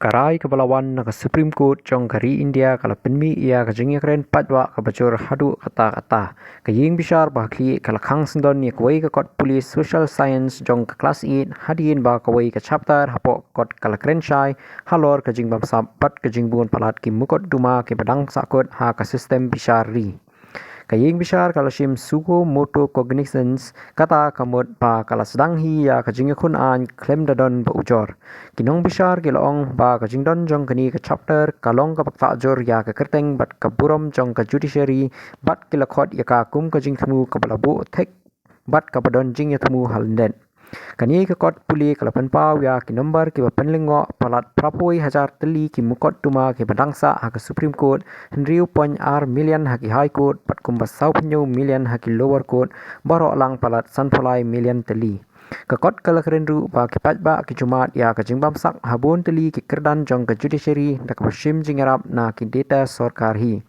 Karai kebalawan ke Supreme Court jong kari India kalau penmi ia kajing keren patwa ke bacur hadu kata-kata. Kaying bishar bahkli kalau khang sendon ni kuai ke kot polis social science jong ke class 8 hadiin ba kuai ke chapter hapo kot kalau keren syai halor kajing bam sabat kajing bungun palat ki mukot duma ke badang sakot ha ke sistem bishar ri. Kaying bishar kalau shim suko moto cognizance kata kamut pa kalau sedang hi ya kajing kun an klaim dadon ba ujor. Kinong bishar kilong ba kajing don jong kani ke chapter kalong ka pakta jor ya ke kerteng bat ka burom jong ka judiciary bat kilakot ya ka kum kajing thmu ka balabu tek bat ka badon jing ya thmu halnden. Kani ke kot puli kalapan pau ya ki nomor ki penlingo palat prapoi hajar teli ki mukot tuma ki badangsa ha ke Supreme Court Henriu pon R million ha ki High Court pat kumbas sau penyu million ha ki Lower Court baro lang palat sanpolai million teli. Kekot kalakren ru ba ki patba ki jumat ya ke jingbam sak habun teli ki kerdan jong ke judiciary dak bershim jingarap na ki data sorkar hi.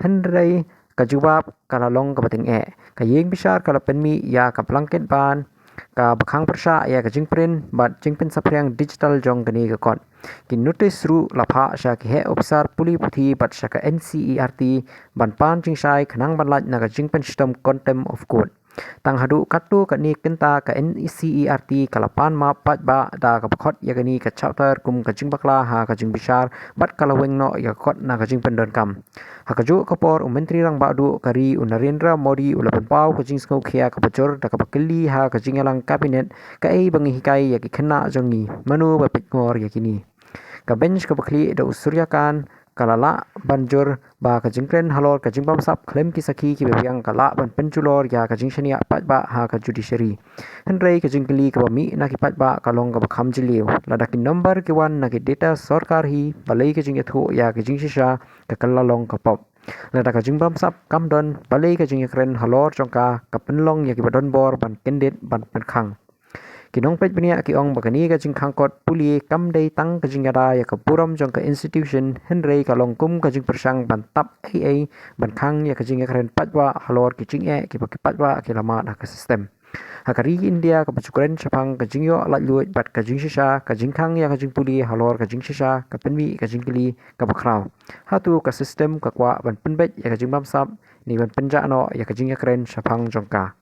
Henry kajubab kalalong kabating kayeng bishar kalapenmi ya ka blanket ban ka bakhang persya ya ka jingprin bat jingpin sapriang digital jong kani ka kon ki notice ru lapha sha ki he officer puli puthi bat sha ka NCERT ban pan jing sai khanang ban laj na ka jingpin system contempt of court tang hadu katu ka ni kenta ka NCERT kalapan ma pat ba da ka bakhot ya kani ka chapter kum ka jing bakla ha ka jing bishar bat kalaweng no ya kot na ka jingpin don kam hakaju kapor menteri rang badu kari Narendra Modi ulapan pau kajing skau khia ka bacor da ka bakli ha kajing alang kabinet ka ei bangi hikai ya ki khna jongi manu ba pitngor ya kini ka bench ka bakli da usuryakan kalala banjur ba kajing kren halor kajing bam sap claim ki sakhi ki bebiang kala ban penculor ya kajing shania pat ba ha ka judiciary henrei kajing kli ka mi na ki pat ba kalong ka bakham jiliu ladakin number ki wan na ki data sarkar hi balai kajing ethu ya kajing shisha ka kalalong ka pop lada kajing bam sap kam don balai kajing kren halor jongka ka penlong ya ki badon bor ban kendit ban penkhang kinong pet benia ki ong bakani ka jing khangkot puli kam dei tang ka jing ada ya ka puram jong ka institution henrei ka long kum ka jing persang ban tap AA ban khang ya ka jing karen patwa halor ki jing ki patwa ki lama na ka system hakari India ka pachukuren chapang ka jing yo lat luit bat ka jing shisha ka jing khang ya ka jing puli halor ka jing shisha ka penmi ka jing kili ka bakraw hatu ka system ka kwa ban penbet ya ka jing bam sap ni ban penja no ya ka jing karen chapang jongka